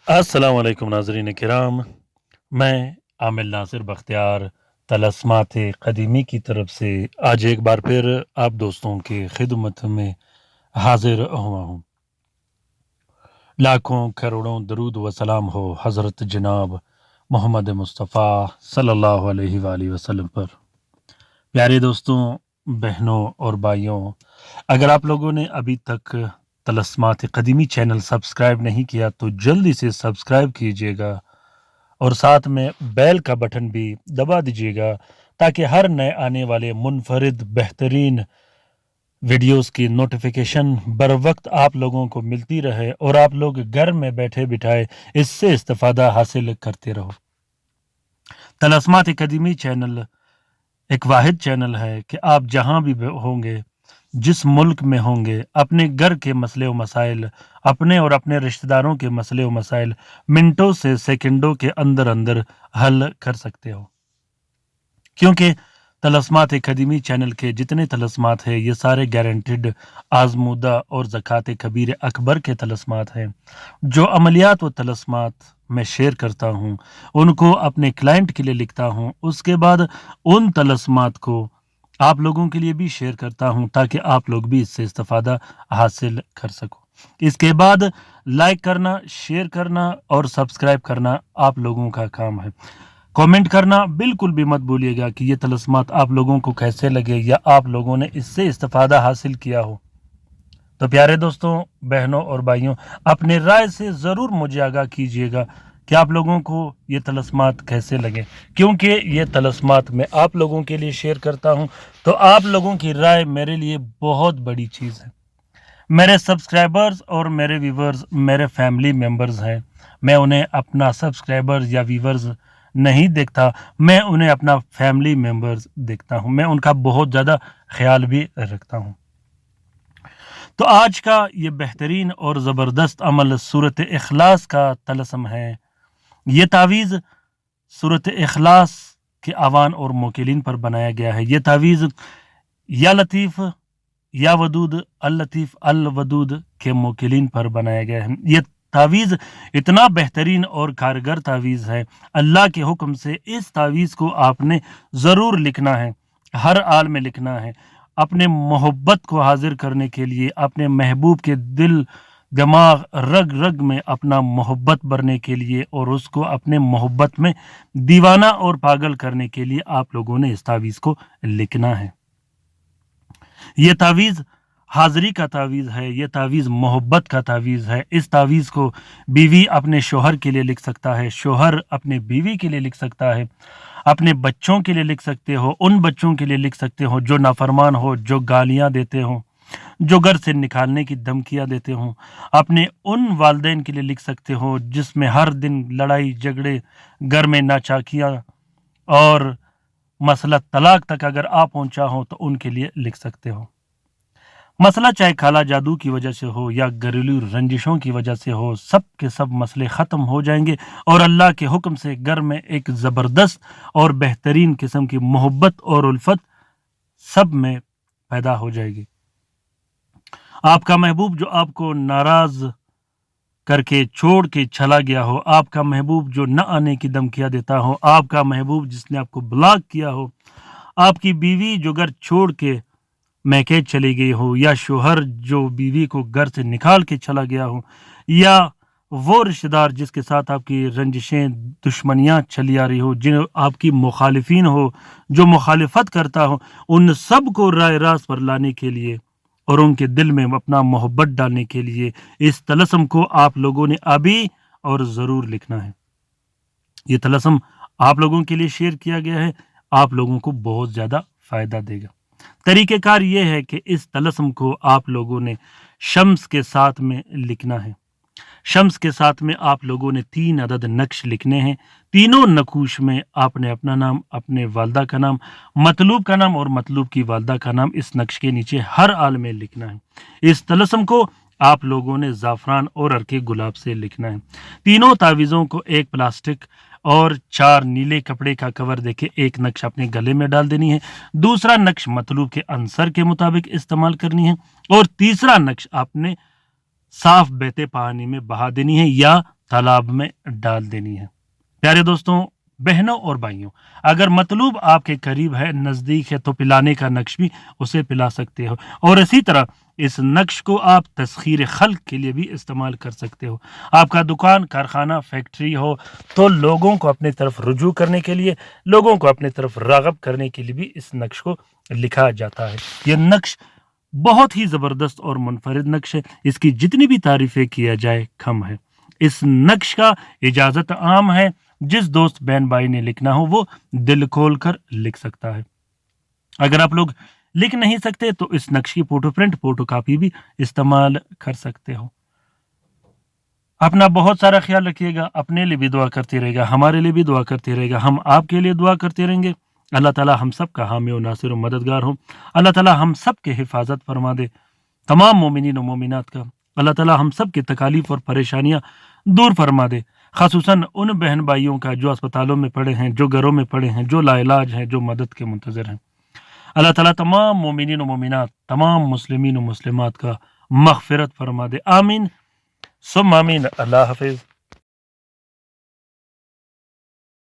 अस्सलाम वालेकुम नाज़रीन किराम। मैं आमिर नासिर बख्तियार तलस्मात क़दीमी की तरफ से आज एक बार फिर आप दोस्तों की खिदमत में हाजिर हुआ हूँ। लाखों करोड़ों दरूद व सलाम हो हज़रत जनाब मोहम्मद मुस्तफ़ा सल्लल्लाहु अलैहि वसल्लम पर। प्यारे दोस्तों, बहनों और भाइयों, अगर आप लोगों ने अभी तक तलस्मात क़दीमी चैनल सब्सक्राइब नहीं किया तो जल्दी से सब्सक्राइब कीजिएगा और साथ में बेल का बटन भी दबा दीजिएगा ताकि हर नए आने वाले मुनफरिद बेहतरीन वीडियोस की नोटिफिकेशन बर वक्त आप लोगों को मिलती रहे और आप लोग घर में बैठे बिठाए इससे इस्तेफादा हासिल करते रहो। तलस्मात क़दीमी चैनल एक वाहिद चैनल है कि आप जहां भी होंगे, जिस मुल्क में होंगे, अपने घर के मसले व मसाइल, अपने और अपने रिश्तेदारों के मसले व मसाइल मिनटों से सेकंडों के अंदर अंदर हल कर सकते हो, क्योंकि तलस्मात क़दीमी चैनल के जितने तलस्मात हैं ये सारे गारंटेड आजमूदा और ज़कात कबीर अकबर के तलस्मात हैं। जो अमलियात व तलस्मात मैं शेयर करता हूँ उनको अपने क्लाइंट के लिए लिखता हूँ, उसके बाद उन तलस्मात को आप लोगों के लिए भी शेयर करता हूँ ताकि आप लोग भी इससे इस्तेफादा हासिल कर सको। इसके बाद लाइक करना, शेयर करना और सब्सक्राइब करना आप लोगों का काम है। कमेंट करना बिल्कुल भी मत भूलिएगा कि ये तलस्मात आप लोगों को कैसे लगे या आप लोगों ने इससे इस्तेफादा हासिल किया हो। तो प्यारे दोस्तों, बहनों और भाइयों, अपने राय से ज़रूर मुझे आगाह कीजिएगा कि आप लोगों को ये तलस्मात कैसे लगे, क्योंकि ये तलस्मात मैं आप लोगों के लिए शेयर करता हूँ तो आप लोगों की राय मेरे लिए बहुत बड़ी चीज़ है। मेरे सब्सक्राइबर्स और मेरे व्यूवर्स मेरे फैमिली मेम्बर्स हैं। मैं उन्हें अपना सब्सक्राइबर या व्यूवर्स नहीं देखता, मैं उन्हें अपना फैमिली मेम्बर्स देखता हूँ। मैं उनका बहुत ज़्यादा ख्याल भी रखता हूँ। तो आज का ये बेहतरीन और ज़बरदस्त अमल सूरत इखलास का तलस्म है। ये तावीज़ सूरत इखलास के आवान और मोकिलिन पर बनाया गया है। ये तावीज़ या लतीफ़ या वदूद अल लतीफ़ अल वदूद के मोकिलिन पर बनाया गया है। ये तावीज़ इतना बेहतरीन और कारगर तावीज़ है। अल्लाह के हुक्म से इस तावीज़ को आपने ज़रूर लिखना है, हर हाल में लिखना है। अपने मोहब्बत को हाजिर करने के लिए, अपने महबूब के दिल दिमाग रग रग में अपना मोहब्बत भरने के लिए और उसको अपने मोहब्बत में दीवाना और पागल करने के लिए आप लोगों ने इस तावीज़ को लिखना है। ये तावीज़ हाज़री का तावीज़ है, ये तावीज़ मोहब्बत का तावीज़ है। इस तावीज़ को बीवी अपने शोहर के लिए लिख सकता है, शोहर अपने बीवी के लिए लिख सकता है, अपने बच्चों के लिए लिख सकते हो, उन बच्चों के लिए लिख सकते हो जो नाफरमान हो, जो गालियाँ देते हों, जो घर से निकालने की धमकियाँ देते हों। अपने उन वालिदैन के लिए लिख सकते हो जिसमें हर दिन लड़ाई झगड़े, घर में नाचाकियाँ और मसला तलाक तक अगर आप पहुंचा हो तो उनके लिए लिख सकते हो। मसला चाहे काला जादू की वजह से हो या घरेलू रंजिशों की वजह से हो, सब के सब मसले ख़त्म हो जाएंगे और अल्लाह के हुक्म से घर में एक ज़बरदस्त और बेहतरीन किस्म की मोहब्बत और उल्फत सब में पैदा हो जाएगी। आपका महबूब जो आपको नाराज़ करके छोड़ के चला गया हो, आपका महबूब जो न आने की धमकियाँ देता हो, आपका महबूब जिसने आपको ब्लॉक किया हो, आपकी बीवी जो घर छोड़ के मैके चली गई हो, या शोहर जो बीवी को घर से निकाल के चला गया हो, या वो रिश्तेदार जिसके साथ आपकी रंजिशें दुश्मनियाँ चली आ रही हो, जिन आपकी मुखालिफिन हो, जो मुखालिफत करता हो, उन सब को राय रास्त पर लाने के लिए और उनके दिल में अपना मोहब्बत डालने के लिए इस तलस्म को आप लोगों ने अभी और ज़रूर लिखना है। ये तलस्म आप लोगों के लिए शेयर किया गया है, आप लोगों को बहुत ज़्यादा फ़ायदा देगा। तरीक़ेकार ये है कि इस तलस्म को आप लोगों ने शम्स के साथ में लिखना है। शम्स के साथ में आप लोगों ने 3 अदद नक्श लिखने हैं। तीनों नकूश में आपने अपना नाम, अपने वालदा का नाम, मतलूब का नाम और मतलूब की वालदा का नाम इस नक्श के नीचे हर हाल में लिखना है। इस तलस्म को आप लोगों ने ज़ाफ़रान और अर्के गुलाब से लिखना है। तीनों तावीज़ों को एक प्लास्टिक और 4 नीले कपड़े का कवर देके एक नक्श अपने गले में डाल देनी है, दूसरा नक्श मतलूब के अंसर के मुताबिक इस्तेमाल करनी है और तीसरा नक्श आपने साफ बहते पानी में बहा देनी है या तालाब में डाल देनी है। प्यारे दोस्तों, बहनों और भाइयों, अगर मतलूब आपके करीब है, नज़दीक है, तो पिलाने का नक्श भी उसे पिला सकते हो। और इसी तरह इस नक्श को आप तस्खीर खल्क के लिए भी इस्तेमाल कर सकते हो। आपका दुकान, कारखाना, फैक्ट्री हो तो लोगों को अपने तरफ रुजू करने के लिए, लोगों को अपने तरफ राग़ब करने के लिए भी इस नक्श को लिखा जाता है। यह नक्श बहुत ही ज़बरदस्त और मुनफरिद नक्श है। इसकी जितनी भी तारीफ़ें किया जाए कम है। इस नक्श का इजाज़त आम है। जिस दोस्त बहन भाई ने लिखना हो वो दिल खोल कर लिख सकता है। अगर आप लोग लिख नहीं सकते तो इस नक्श की फोटो प्रिंट, फोटो कापी भी इस्तेमाल कर सकते हो। अपना बहुत सारा ख्याल रखिएगा, अपने लिए भी दुआ करते रहेगा, हमारे लिए भी दुआ करते रहेगा, हम आपके लिए दुआ करते रहेंगे। अल्लाह ताला हम सब का हामी और नासिर और मददगार हो। अल्लाह ताला हम सब के हिफाजत फरमा दे, तमाम मोमिनीन और मोमिनात का। अल्लाह ताला हम सब की तकालीफ और परेशानियां दूर फरमा दे, खासुसन उन बहन भाइयों का जो अस्पतालों में पड़े हैं, जो घरों में पड़े हैं, जो लाइलाज हैं, जो मदद के मुंतज़िर हैं। अल्लाह ताला तमाम मोमिनीन और मोमिनात, तमाम मुस्लिमीन और मुस्लिमात का मग़फ़िरत फरमा दे। आमीन सुम्मा आमीन। अल्लाह हाफ़िज़।